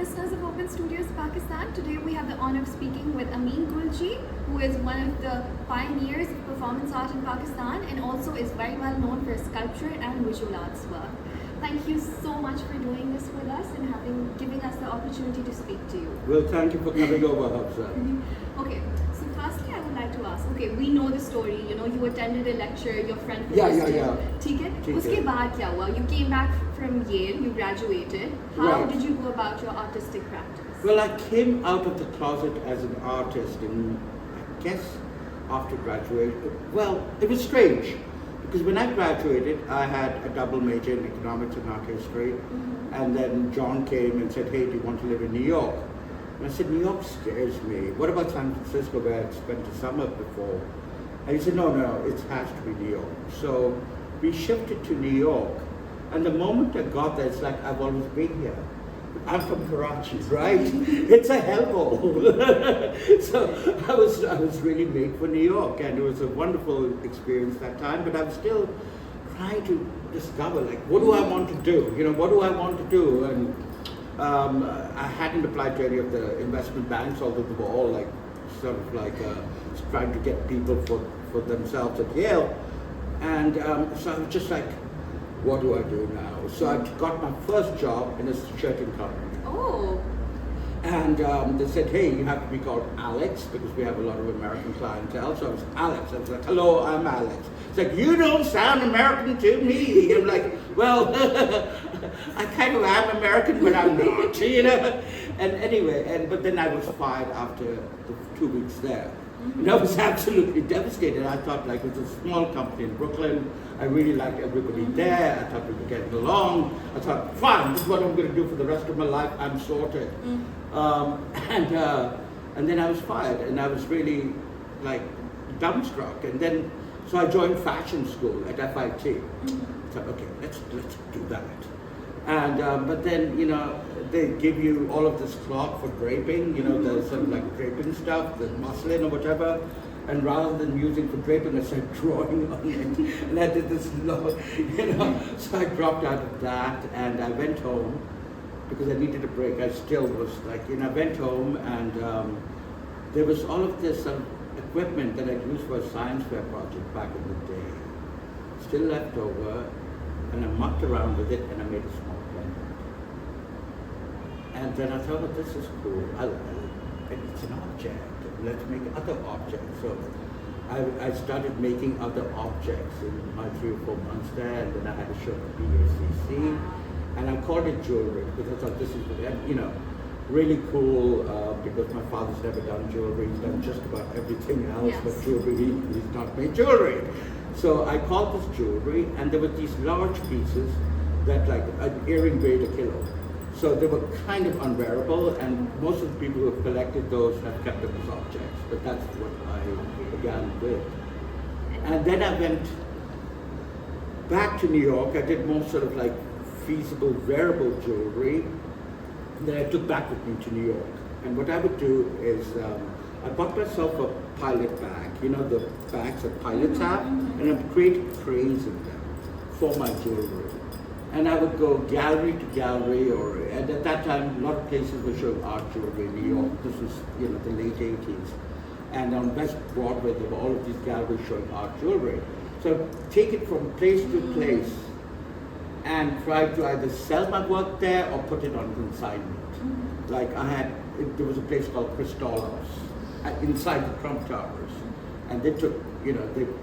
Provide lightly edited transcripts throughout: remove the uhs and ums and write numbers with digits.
listeners of Open Studios Pakistan. Today we have the honor of speaking with Amin Gulgee, who is one of the pioneers of performance art in Pakistan and also is very well known for his sculpture and visual arts work. Thank you so much for doing this with us and giving us the opportunity to speak to you. Well, thank you for coming over, Hafsa. Okay, so firstly I would like to ask, okay, we know the story, you attended a lecture, your friend Yeah. ठीक है? उसके बाद क्या हुआ? You came back from Yale, you graduated. How Right. did you go about your artistic practice? Well, I came out of the closet as an artist in, I guess, after graduation. Well, it was strange because when I graduated, I had a double major in economics and art history. And then John came and said, hey, do you want to live in New York? And I said, New York scares me. What about San Francisco, where I'd spent the summer before? And he said, no, it has to be New York. So we shifted to New York. And the moment I got there, it's like I've always been here. I'm from Karachi, right? It's a hellhole. So I was really made for New York, and it was a wonderful experience that time. But I'm still trying to discover, like, what do I want to do? What do I want to do? And I hadn't applied to any of the investment banks, although they were all like sort of like trying to get people for themselves at Yale. And so I was just like, what do I do now? So I got my first job in a shirting company. Oh. And they said, hey, you have to be called Alex because we have a lot of American clientele. So I was Alex. I was like, hello, I'm Alex. It's like, you don't sound American to me. I'm like, well, I kind of am American, but I'm not, And anyway, but then I was fired after the 2 weeks there. And I was absolutely devastated. I thought, like, it was a small company in Brooklyn. I really liked everybody there. I thought we were getting along. I thought, fine, this is what I'm going to do for the rest of my life. I'm sorted. And then I was fired, and I was really, like, dumbstruck. And then, so I joined fashion school at FIT. I thought, okay, let's do that. And but then, they give you all of this cloth for draping, the sort of like draping stuff, the muslin or whatever. And rather than using for draping, I started drawing on it. And I did this so I dropped out of that and I went home because I needed a break. I still was like, I went home and there was all of this equipment that I'd used for a science fair project back in the day. Still left over, and I mucked around with it and I made a small plane. And then I thought, oh, this is cool. It's an object. Let's make other objects. So I started making other objects in my 3 or 4 months there, and then I had a show at BACC, and I called it jewelry because I thought this is, really cool because my father's never done jewelry. He's done just about everything else, but jewelry, he's not made jewelry. So I called this jewelry, and there were these large pieces that like an earring weighed a kilo. So they were kind of unwearable, and most of the people who have collected those have kept them as objects, but that's what I began with. And then I went back to New York. I did more sort of like feasible wearable jewelry that I took back with me to New York. And what I would do is I bought myself a pilot bag, the bags that pilots have, and I'd create trays in them for my jewelry. And I would go gallery to gallery, and at that time, a lot of places were showing art jewelry in New York. This was, the late 80s. And on West Broadway, there were all of these galleries showing art jewelry. So take it from place to place and try to either sell my work there or put it on consignment. Like there was a place called Crystallos inside the Trump Towers. And they took,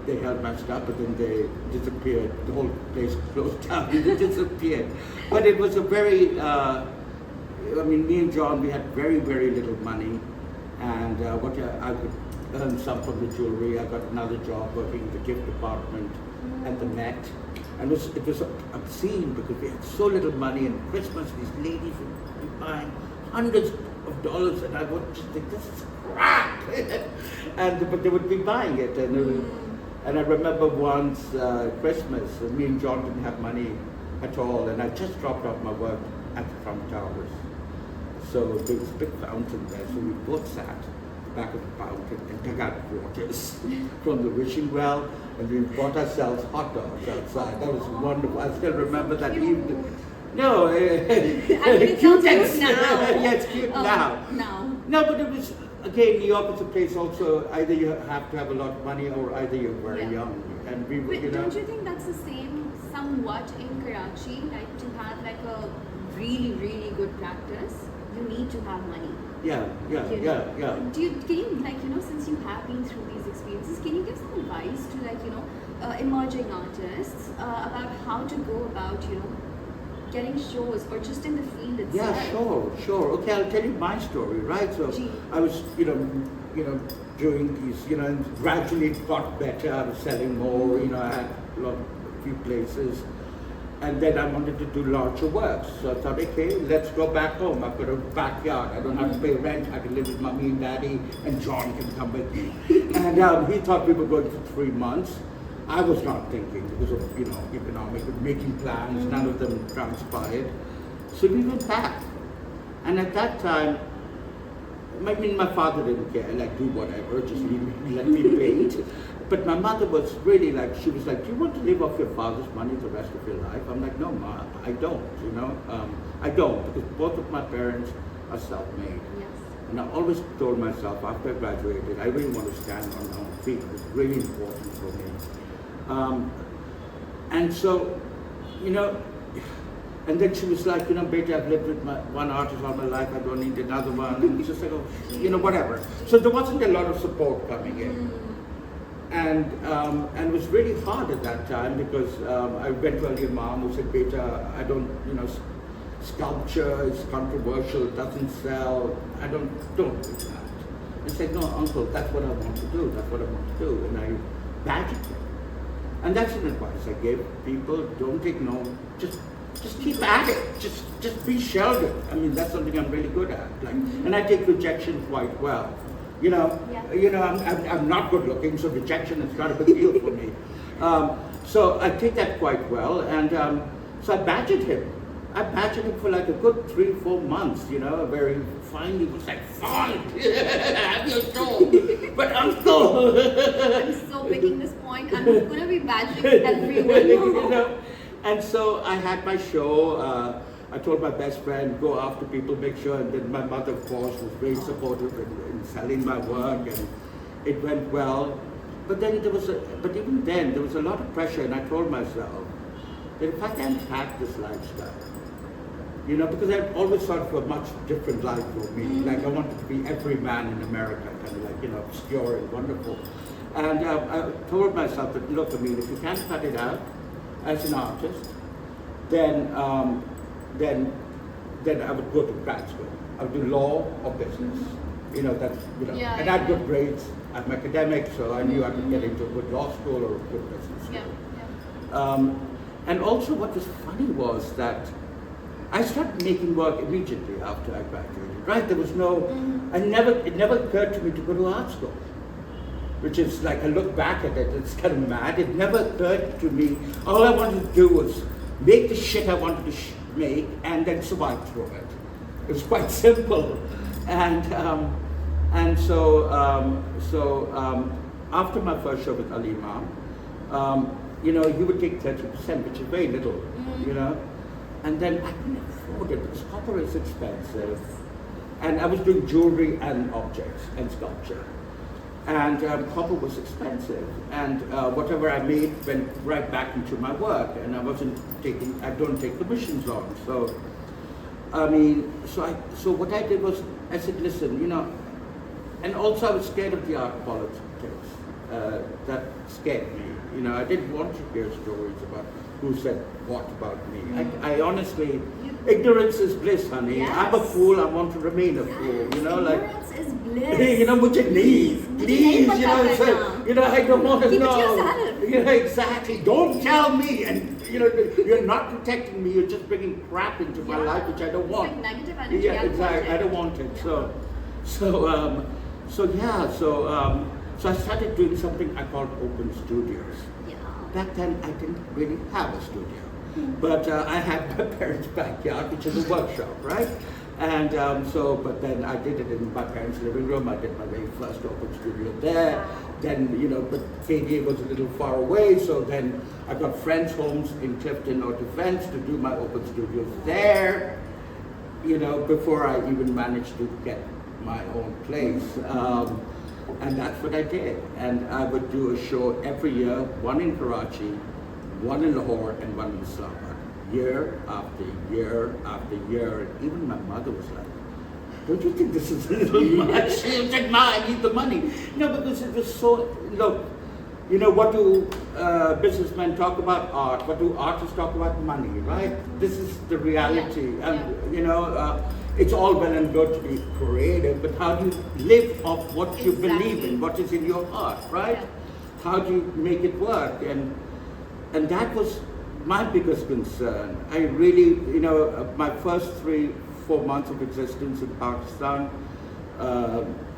they held my stuff, but then they disappeared. The whole place closed down and they disappeared. But it was a very, me and John, we had very, very little money. And I could earn some from the jewelry. I got another job working in the gift department at the Met. And it was obscene because we had so little money. And Christmas, these ladies would be buying hundreds of dollars, and I would just think, this is crap. But they would be buying it, and I remember once Christmas, me and John didn't have money at all, and I just dropped off my work at the Trump Towers. So there was a big fountain there, so we both sat at the back of the fountain and took out waters from the wishing well, and we bought ourselves hot dogs outside. That was wonderful. I still remember that evening. No, It cute sounds cute now. yeah, it's cute now. Now. No, but it was, again, New York is a place also, either you have to have a lot of money or either you're very Yeah. young. And we were, But you know. don't you think that's the same somewhat in Karachi? Like to have like a really, really good practice, you need to have money. Yeah. You know? Yeah. Can you like since you have been through these experiences, can you give some advice to like emerging artists about how to go about getting shows or just in the field itself? Yeah, sure. Okay, I'll tell you my story, right? So Gee. I was, doing these, and gradually it got better. I was selling more, I had a few places. And then I wanted to do larger works. So I thought, okay, let's go back home. I've got a backyard. I don't have to pay rent. I can live with mommy and daddy, and John can come with me. And he thought we were going for 3 months. I was not thinking because of, economic, making plans. None of them transpired. So we went back. And at that time, my father didn't care, like do whatever, just let me paint. But my mother was really like, she was like, do you want to live off your father's money the rest of your life? I'm like, no, Ma, I don't, I don't, because both of my parents are self-made. Yes. And I always told myself after I graduated, I really want to stand on my own feet. It's really important for me. And so, and then she was like, Beta, I've lived with one artist all my life, I don't need another one. And it's just like, whatever. So there wasn't a lot of support coming in. And it was really hard at that time because I went to Ali Imam who said, Beta, I don't, sculpture is controversial, it doesn't sell, I don't do that. I said, no, uncle, that's what I want to do, that's what I want to do. And I badgered him. And that's an advice I gave people, don't take no, just keep at it, just be sheltered. I mean, that's something I'm really good at. Like, and I take rejection quite well. I'm not good looking, so rejection is not a big deal for me. So I take that quite well, and so I badgered him. I badgered him for like a good 3-4 months, where he finally was like, fine, have your show. But uncle. I'm so picking this point. I'm going to be badgering everyone. And so I had my show. I told my best friend, go after people, make sure. And then my mother, of course, was very supportive in selling my work, and it went well. But then even then, there was a lot of pressure, and I told myself that if I can't hack this lifestyle, because I always thought of a much different life for me. Like I wanted to be every man in America, kind of like, obscure and wonderful. And I told myself that, look, if you can't cut it out as an artist, then I would go to grad school. I would do law or business. Yeah, and I had good grades. I'm academic, so I knew I could get into a good law school or a good business school. Yeah. And also what was funny was that I started making work immediately after I graduated, right? There was no, it never occurred to me to go to art school, which is like, I look back at it, it's kind of mad. It never occurred to me. All I wanted to do was make the shit I wanted to make and then survive through it. It was quite simple. And so after my first show with Ali Imam, he would take 30%, which is very little, And then I couldn't afford it because copper is expensive. And I was doing jewelry and objects and sculpture. And copper was expensive. And whatever I made went right back into my work. And I don't take commissions on. So, so what I did was, I said, listen, and also I was scared of the art politics. That scared me. I didn't want to hear stories about who said what about me. I honestly, ignorance is bliss, honey. Yes. I'm a fool, I want to remain a fool. Ignorance is bliss. Mujhe please, I don't want to Keep know. it to yourself. Exactly. Don't tell me. And you're not protecting me. You're just bringing crap into my life, which I don't want. It's like negative energy. Yeah, exactly. I don't want it. So I started doing something I called open studios. Yeah. Back then, I didn't really have a studio, but I had my parents' backyard, which is a workshop, right? And but then I did it in my parents' living room. I did my very first open studio there. Then, but KDA was a little far away, so then I got friends' homes in Clifton or Defense to do my open studios there, before I even managed to get my own place. And that's what I did. And I would do a show every year, one in Karachi, one in Lahore, and one in Islamabad. Year after year after year. And even my mother was like, don't you think this is a little much? She was like, Ma, I need the money. Because it was so, look, what do businessmen talk about? Art. What do artists talk about? Money, right? This is the reality. And, it's all well and good to be creative, but how do you live off what you believe in, what is in your heart, right? Yeah. How do you make it work? And that was my biggest concern. I really, my first 3-4 months of existence in Pakistan,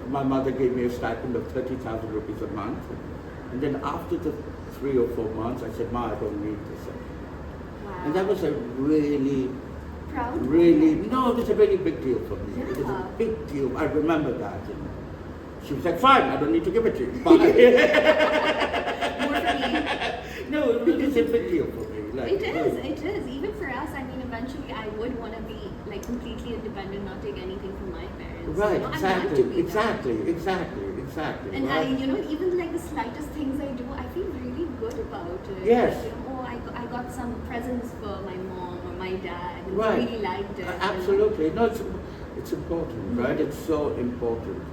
my mother gave me a stipend of 30,000 rupees a month. And then after the 3 or 4 months, I said, Ma, I don't need this anymore. Wow. And that was a really, proud? No, it was a really big deal for me. Yeah. It was a big deal. I remember that. And she was like, fine, I don't need to give it to you. Bye. More for me. No, it was a big deal for me. Like, it is. Even for us, I mean, eventually I would want to be like completely independent, not take anything from my parents. Right, exactly. And right? Even like the slightest things I do, I feel really good about it. Yes. I got some presents for my mom or my dad, and right. they really liked it. Absolutely. No, it's important, right? It's so important.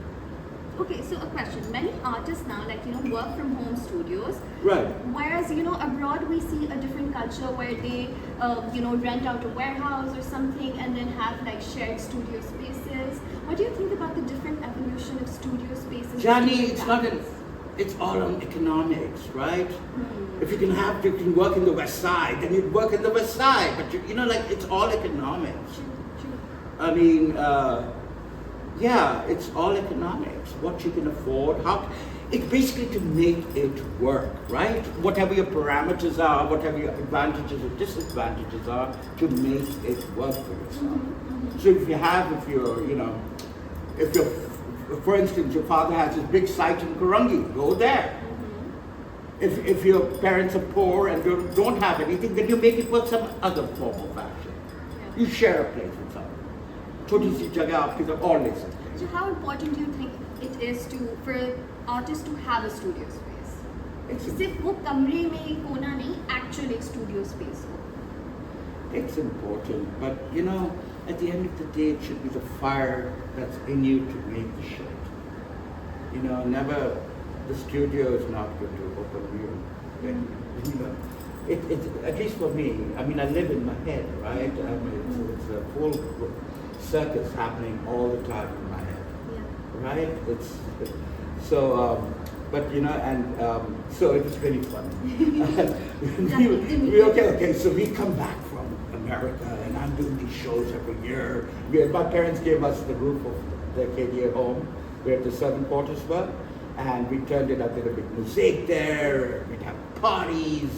Okay, so a question. Many artists now, work from home studios. Right. Whereas, abroad we see a different culture where they, rent out a warehouse or something and then have shared studio spaces. What do you think about the different evolution of studio spaces? Jani, it's all on economics, right? If you can work in the West Side, then you'd work in the West Side. But it's all economics. True. I mean, it's all economics. What you can afford, it's basically to make it work, right? Whatever your parameters are, whatever your advantages or disadvantages are, to make it work for yourself. So for instance, your father has this big site in Karangi, go there. If your parents are poor and don't have anything, then you make it work some other form of action. Yeah. You share a place with someone. Choti si jagah aapki tarf aur le sakte hain. So how important do you think it is for artists to have a studio space? सिर्फ वो कमरे में ही कोना नहीं, actual एक studio space हो. It's important, but at the end of the day, it should be the fire that's in you to make the shit. The studio is not going to open you. It's at least for me. I mean, I live in my head, right? I mean, it's a full circus happening all the time in my head, right? It's so. So it was really fun. Okay. So we come back from America, and I'm doing these shows every year. My parents gave us the roof of the KDA home where the servant quarters were, and we turned it up, did a big mosaic there. We'd have parties,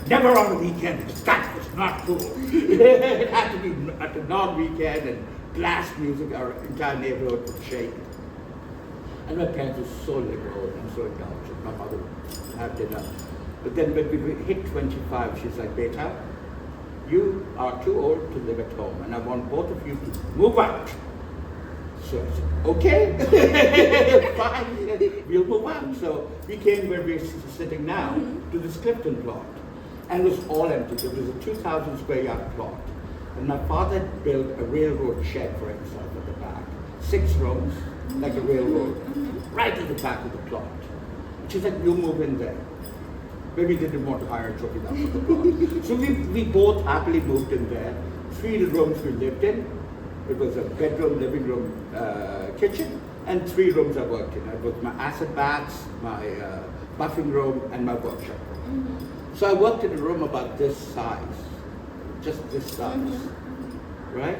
never on a weekend, because that was not cool. It had to be at a non-weekend, and blast music, our entire neighborhood would shake. And my parents were so liberal and so indulgent. My mother would have dinner. But then when we hit 25, she's like, Beta, you are too old to live at home, and I want both of you to move out. So I said, okay, fine, we'll move out. So we came where we're sitting now, to this Clifton plot. And it was all empty. It was a 2,000 square yard plot. And my father had built a railroad shed for himself at the back. 6 rooms, like a railroad, right at the back of the plot. She's like, you move in there. Maybe they didn't want to hire a jockey for the plot. So we both happily moved in there. 3 rooms we lived in. It was a bedroom, living room, kitchen, and 3 rooms I worked in. It was my acid baths, my buffing room, and my workshop room. So I worked in a room about this size, just this size, right?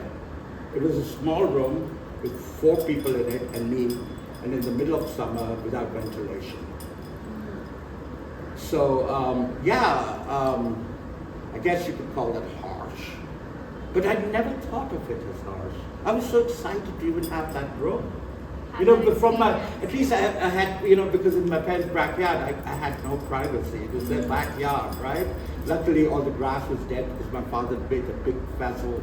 It was a small room with 4 people in it and me, and in the middle of summer without ventilation. So, I guess you could call that harsh. But I never thought of it as harsh. I was so excited to even have that room. Have that But from my, experience. at least I had, because in my parents' backyard, I had no privacy. It was their backyard, right? Luckily, all the grass was dead because my father built a big vessel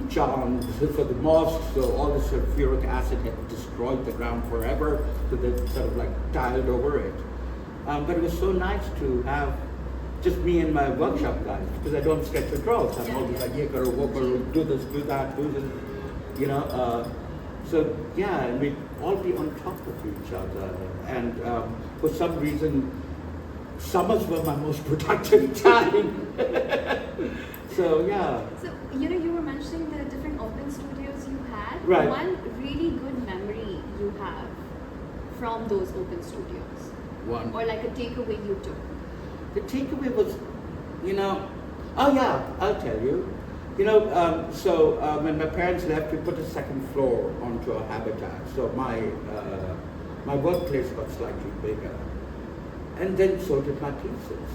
charm for the mosque, so all the sulfuric acid had destroyed the ground forever, so they sort of like tiled over it. But it was so nice to have just me and my workshop guys, because I don't sketch or draw, so I'm always like, yeah, karo, wo karo, do this, do that, do this, So yeah, and we'd all be on top of each other, and for some reason, summers were my most productive time. So yeah. So, you were mentioning the different open studios you had. Right. One really good memory you have from those open studios, One. or like a takeaway you took. The takeaway was, oh yeah, I'll tell you. When my parents left, we put a second floor onto our habitat. So my workplace got slightly bigger. And then so did my pieces.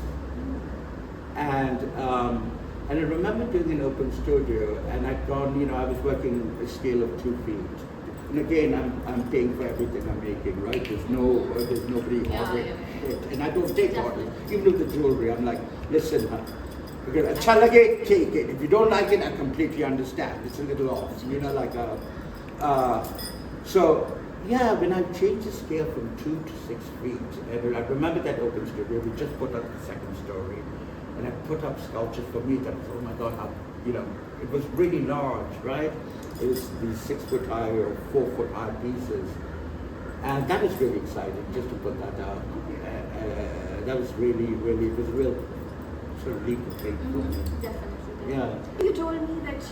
And I remember doing an open studio, and I'd gone, I was working a scale of 2 feet. And again, I'm paying for everything I'm making, right? There's nobody ordering it. And I don't take orders. Even with the jewelry, I'm like, listen, huh? Because अच्छा लगे, take it. If you don't like it, I completely understand. It's a little off, So yeah, when I changed the scale from 2 to 6 feet, and I remember that open studio, we just put up the second story, and I put up sculptures for me that, oh my God, how, it was really large, right? It was these 6 foot high or 4 foot high pieces. And that was really exciting, just to put that out. That was really, it was a real sort of leap of faith for me. Definitely. Yeah. You told me that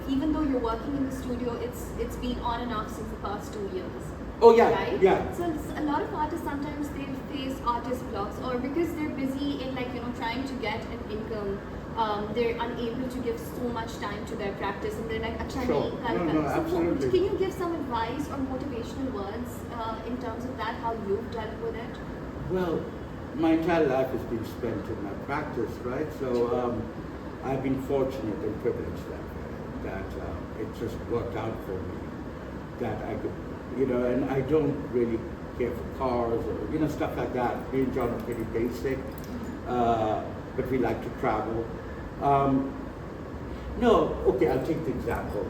even though you're working in the studio, it's been on and off since the past 2 years. Oh yeah, right? yeah. So a lot of artists sometimes they face artist blocks, or because they're busy in trying to get an income, they're unable to give so much time to their practice, and they're like, "Acha Sure. nahi kar No, paye." absolutely. So can you give some advice or motivational words in terms of that, how you've dealt with it? Well, my entire life has been spent in my practice, right? So I've been fortunate and privileged that it just worked out for me. That I could, and I don't really care for cars or, stuff like that. Me and John are pretty basic, but we like to travel. I'll take the example.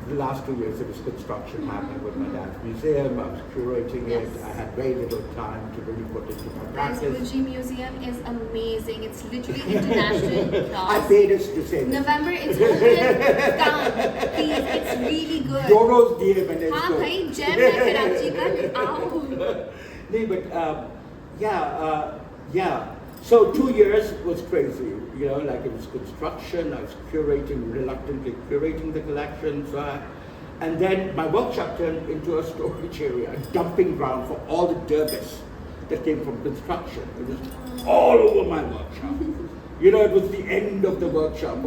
The last 2 years there was construction happening with my dad's museum. I was curating it. I had very little time to really put into my Guys, practice. Gulgee Museum is amazing. It's literally international class. I paid us to say this. November, it's open. Come, please, it's really good. Doros diye maine हाँ isko. भाई jam है कराची का आओ. No, but yeah. So 2 years was crazy, it was construction. I was reluctantly curating the collection. And then my workshop turned into a storage area, a dumping ground for all the derbies that came from construction. It was all over my workshop. It was the end of the workshop.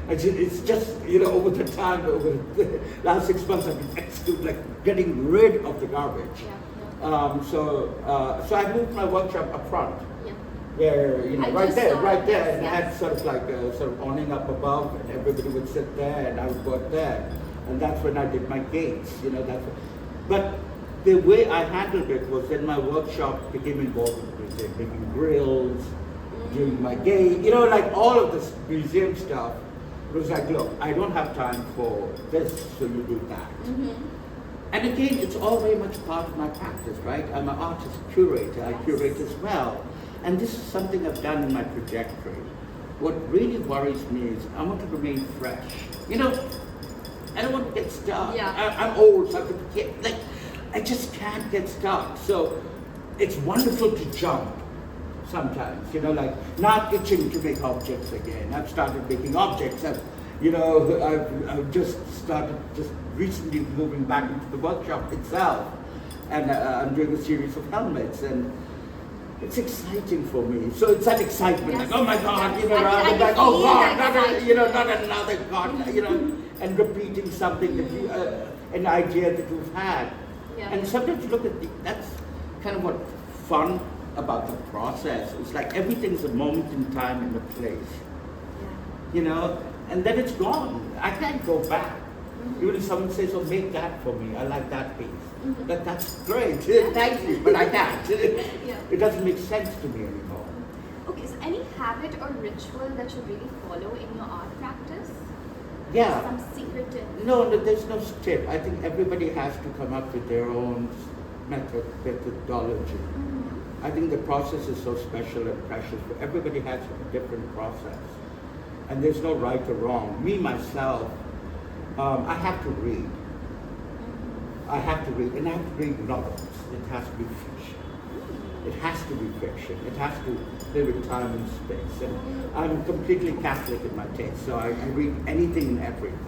It's just, over the time, over the last 6 months, I've been getting rid of the garbage. Yeah. So I moved my workshop up front. Yeah. Where, I right just there, saw and this, I had yes. sort of like a sort of awning up above, and everybody would sit there, and I would work there. And that's when I did my gates, But the way I handled it was then my workshop became involved with the museum, making grills, doing my gate, all of this museum stuff. It was like, look, I don't have time for this, so you do that. And again, it's all very much part of my practice, right? I'm an artist curator, I curate as well. And this is something I've done in my trajectory. What really worries me is I want to remain fresh. I don't want to get stuck. Yeah. I'm old, so I just can't get stuck. So it's wonderful to jump sometimes, not itching to make objects again. I've started making objects. I've just started recently moving back into the workshop itself. And I'm doing a series of helmets, and it's exciting for me. So it's that excitement, Yes. oh my God, Yes. rather I like, can oh feel God, that not another God, and repeating something that you, an idea that you've had. Yeah. And sometimes you look at that's kind of what fun about the process. It's like everything's a moment in time and a place. Yeah. and then it's gone. I can't go back. Even if someone says, "Oh, make that for me. I like that piece." That's great. Thank you, but I can't. Yeah. It doesn't make sense to me anymore. Okay, so any habit or ritual that you really follow in your art practice? Yeah. Some secret tip? No, there's no tip. I think everybody has to come up with their own methodology. I think the process is so special and precious. Everybody has a different process. And there's no right or wrong. Me, myself, I have to read. I have to read, and I have to read novels. It has to be fiction. It has to be fiction. It has to live in time and space. And I'm completely Catholic in my taste, so I read anything and everything.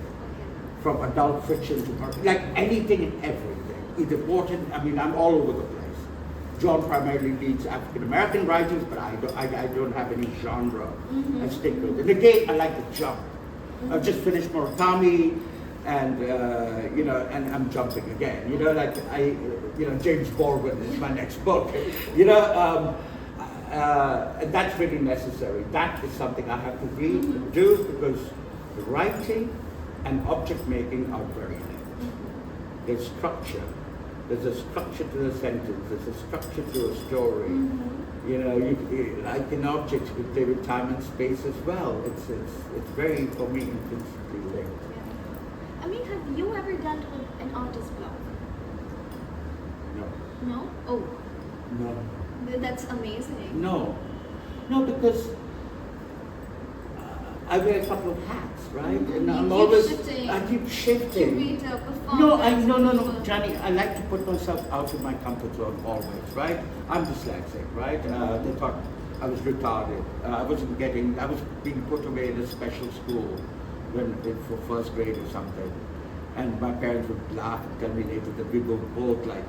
From adult fiction to like anything and everything. Either important, I mean, I'm all over the place. John primarily reads African American writers, but I don't have any genre I stick with. And again, I like to jump. I've just finished Murakami, and and I'm jumping again. Like James Baldwin is my next book. And that's really necessary. That is something I have to read and do, because writing and object making are very linked. There's structure. There's a structure to the sentence. There's a structure to a story. Like in objects, we play with time and space as well. It's very, for me, intrinsically linked. I mean, have you ever dealt with an artist block? No. No? Oh, No. that's amazing. No, because I wear a couple of hats, right? And You I'm keep always shifting. I keep shifting. Curator, performance. No, Johnny. I like to put myself out of my comfort zone always, right? I'm dyslexic, right? They thought I was retarded. I was being put away in a special school for first grade or something, and my parents would laugh and tell me later that we were both like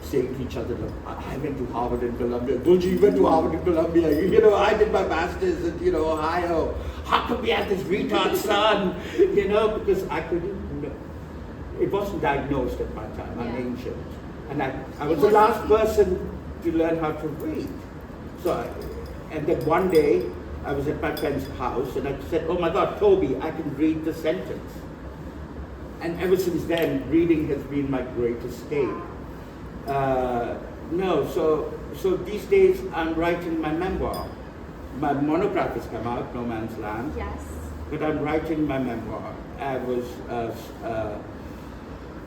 saying to each other, I went to Harvard and Columbia. Gulgee, you went to Harvard and Columbia. I did my master's in Ohio. How come we had this retard son? Because I couldn't. It wasn't diagnosed at my time. I'm ancient, and I was the last person to learn how to read. And then one day I was at my friend's house, and I said, "Oh my God, Toby, I can read the sentence." And ever since then, reading has been my great escape. So these days I'm writing my memoir. My monograph has come out, No Man's Land. Yes. But I'm writing my memoir.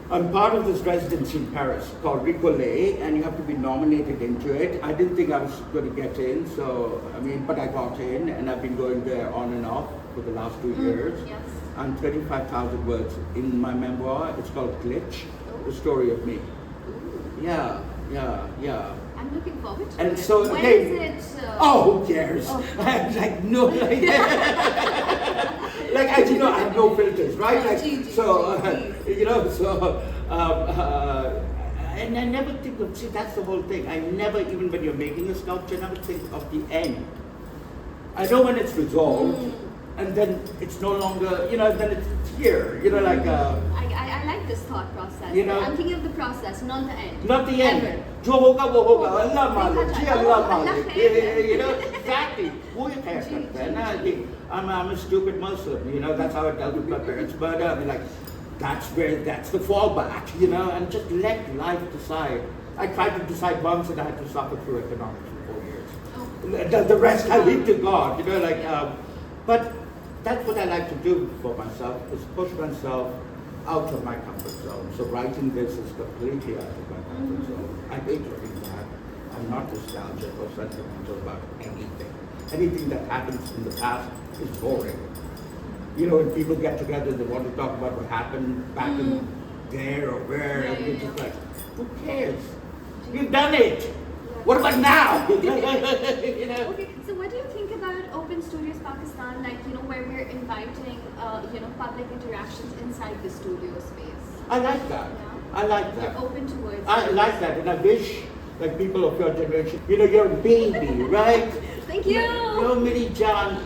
I'm part of this residency in Paris called Ricolet, and you have to be nominated into it. I didn't think I was going to get in, but I got in, and I've been going there on and off for the last 2 years. Yes. I'm 35,000 words in my memoir. It's called Glitch, the story of me. Yeah. I'm looking forward to And it. so When again, is it? who cares? Oh. I'm like, no, as you know, I have no filters, right? And I never think of, that's the whole thing. I never, even when you're making a sculpture, never think of the end. I know when it's resolved, and then it's no longer, then it's here, I like this thought process. I'm thinking of the process, not the end. Not the end. Ever. Jo hoga wo hoga. Allah Malik. Ji Allah Malik. Allah Exactly. Who you care about? I'm a stupid Muslim. That's how I dealt with my parents' murder. I mean, that's the fallback. And just let life decide. I tried to decide once, and I had to suffer through economics for 4 years. The rest I leave to God. But that's what I like to do for myself, is push myself out of my comfort zone. So writing this is completely out of my comfort zone. I hate doing that. I'm not nostalgic or sentimental about anything. Anything that happens in the past is boring. When people get together, they want to talk about what happened back in there or where, and you're just like, who cares? You've done it. What about now? Okay, so what do you think about Open Studios Pakistan, where we're inviting, public interactions inside the studio space? I like that. Yeah. I like that. You're open towards I like that, and I wish, people of your generation, you're a baby, right? Thank you. Miri Jan,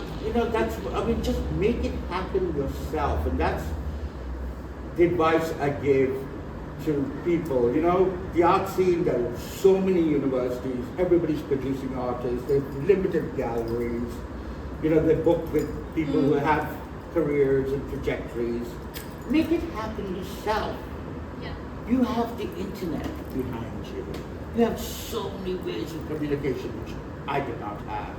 just make it happen yourself, and that's the advice I give to people. The art scene, there are so many universities, everybody's producing artists, there's limited galleries, they're booked with people who have careers and trajectories. Make it happen yourself. Yeah. You have the internet behind you. You have so many ways of communication which I did not have.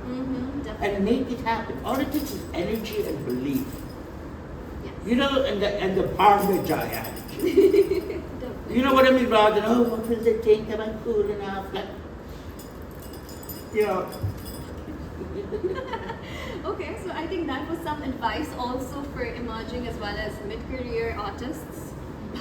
Definitely. And make it happen. All it takes is energy and belief. Yes. You know, and the Parmesan attitude. Definitely. You know what I mean? Rather than, oh, what will they think? Am I cool enough? Like, you know. Okay, so I think that was some advice also for emerging as well as mid-career artists.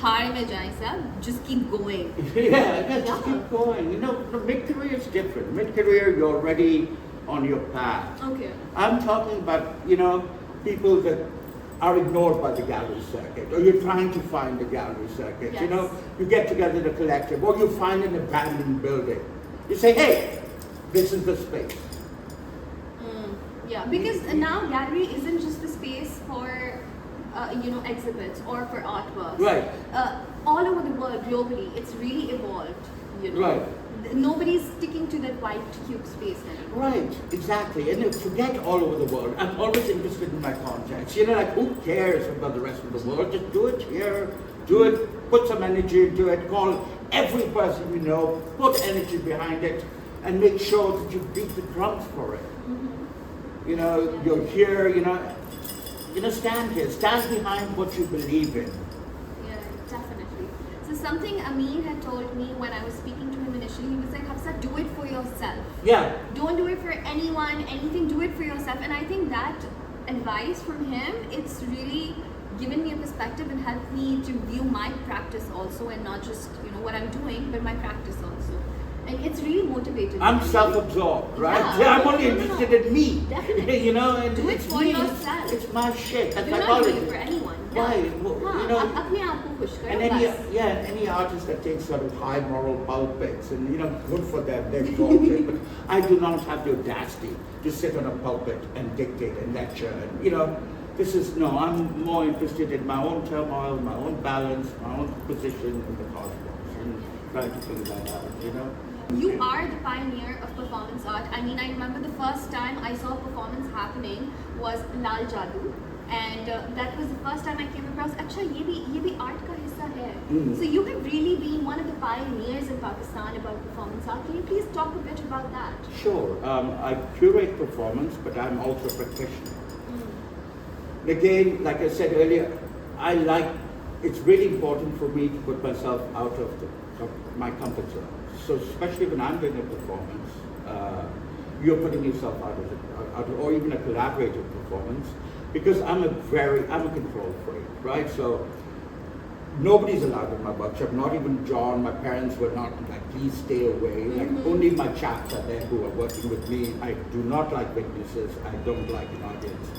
Baar mein jaye sab, just keep going. Yeah, just keep going. You know, mid-career is different. Mid-career, you're already on your path. Okay. I'm talking about, you know, people that are ignored by the gallery circuit, or you're trying to find the gallery circuit. Yes. You know, you get together in a collective, or you find an abandoned building. You say, hey, this is the space. Yeah, because now gallery isn't just a space for exhibits or for artworks. Right. All over the world, globally, it's really evolved. You know. Right. Nobody's sticking to that white cube space anymore. Right, exactly. And forget all over the world. I'm always interested in my context. You know, like who cares about the rest of the world? Just do it here, do it, put some energy into it, call every person you know, put energy behind it, and make sure that you beat the drums for it. You know, you're here, you know, stand here, stand behind what you believe in. Yeah, definitely. So something Amin had told me when I was speaking to him initially, he was like, Hafsa, do it for yourself. Yeah. Don't do it for anyone, anything, do it for yourself. And I think that advice from him, it's really given me a perspective and helped me to view my practice also, and not just, you know, what I'm doing, but my practice also. And it's really motivated. I'm me. self-absorbed, right? Yeah. I'm only interested in me. Definitely. You know, and Do it it's for me. yourself. It's my shit. That's You're my not doing politics. it for anyone. Why? Yeah. Well, हाँ, you know, अपने आप को खुश करो and बस. any artist that takes sort of high moral pulpits, and you know, good for them, they're exalted. But I do not have the audacity to sit on a pulpit and dictate and lecture. And you know, I'm more interested in my own turmoil, my own balance, my own position in the cosmos, and trying to figure that out. You know. You are the pioneer of performance art. I mean, I remember the first time I saw a performance happening was Lal Jadoo, and that was the first time I came across. Acha, ye bhi art ka hissa hai. So you have really been one of the pioneers in Pakistan about performance art. Can you please talk a bit about that? Sure. I curate performance, but I'm also a practitioner. Again, like I said earlier, it's really important for me to put myself out of my comfort zone. So especially when I'm doing a performance, you're putting yourself out of, or even a collaborative performance, because I'm a control freak, right? So nobody's allowed in my workshop, not even John. My parents were not like, please stay away. Like only my chaps are there who are working with me. I do not like witnesses. I don't like an audience.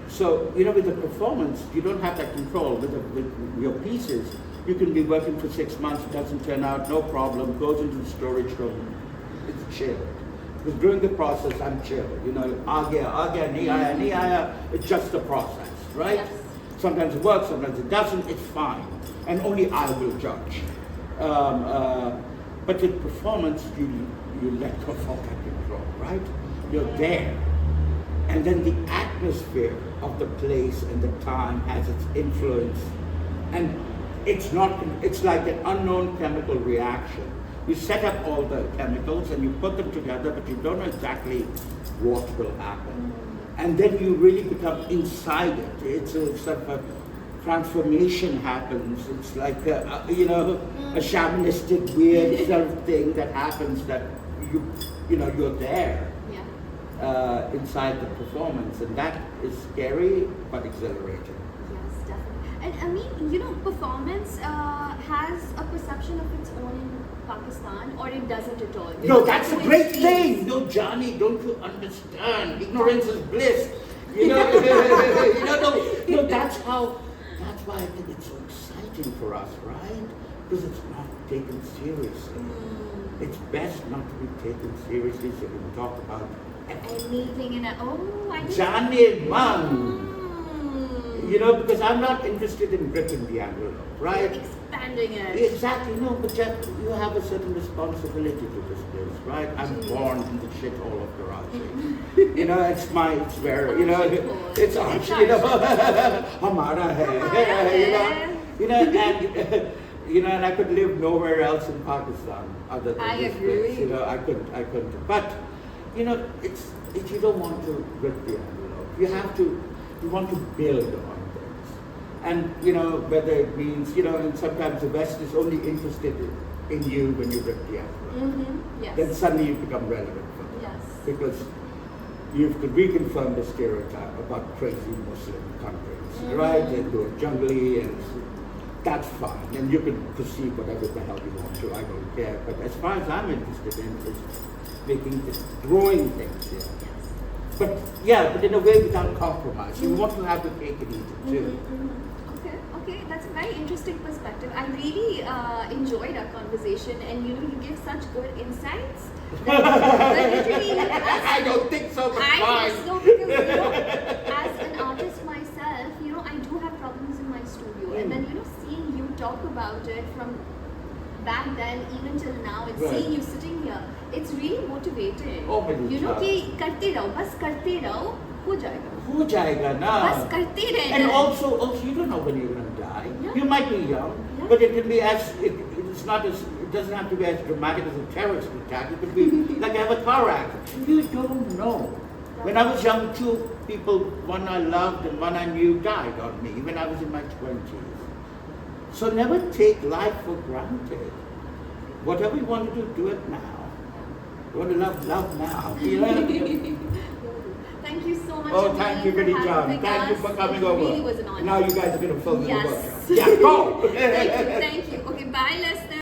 So you know, with the performance, you don't have that control. With your pieces, you can be working for 6 months, it doesn't turn out, no problem, goes into the storage room, it's chill. Because during the process, I'm chill. You know, nahi aaya, it's just the process, right? Yes. Sometimes it works, sometimes it doesn't, it's fine. And only I will judge. But with performance, you let go of all that control, right? You're there. And then the atmosphere of the place and the time has its influence. And it's like an unknown chemical reaction. You set up all the chemicals and you put them together, but you don't know exactly what will happen. And then you really become inside it. It's a sort of a transformation happens. It's like a shamanistic weird sort of thing that happens that you're there. Inside the performance, and that is scary but exhilarating. Yes, definitely. And I mean, performance has a perception of its own in Pakistan, or it doesn't at all. No, that's a great thing. No, Johnny, don't you understand? Ignorance is bliss. That's why I think it's so exciting for us, right? Because it's not taken seriously. It's best not to be taken seriously, so we can talk about anything in it. Oh, I didn't. Johnny Man. You know, because I'm not interested in ripping the envelope, right? Expanding it. Exactly, no, but Jeff, you have a certain responsibility to this place, right? I'm born in the shithole of Karachi. You know, it's where, you know, it's Archie, you know, Hamara hai, you know, and, you know, and I could live nowhere else in Pakistan other than this place, you know, I couldn't, but, you know, it's you don't want to rip the envelope, you want to build on things. And, you know, whether it means, you know, and sometimes the West is only interested in you when you rip the envelope. Yes. Then suddenly you become relevant for them. Yes. Because you've reconfirmed the stereotype about crazy Muslim countries, right? And who are jungly, and that's fine. And you can perceive whatever the hell you want to, I don't care. But as far as I'm interested in is growing things here. But yeah, but in a way without compromise. You want to have the cake and eat it too. Okay, that's a very interesting perspective. I really enjoyed our conversation, and you know, you give such good insights. That literally, I don't think so, but I think so, because you know, as an artist myself, you know, I do have problems in my studio, and then you know, seeing you talk about it from back then even till now, and seeing you sitting here, it's really motivating. You know कि करते रहो, बस करते रहो, हो जाएगा ना. बस करते रहना. And also you don't know when you're going to die. Yeah. You might be young, but it can be it's not as, it doesn't have to be as dramatic as a terrorist attack. It could be like I have a car accident. You don't know. When I was young, two people, one I loved and one I knew, died on me when I was in my 20s. So never take life for granted. Whatever you want to do it now. You want to love now. You know? Thank you so much. Oh, thank you, Vinny John. Thank you for coming over. It really was an honor. Now you guys are going to film the workshop. Yes. Yeah, go! Thank you. Okay, bye, listeners.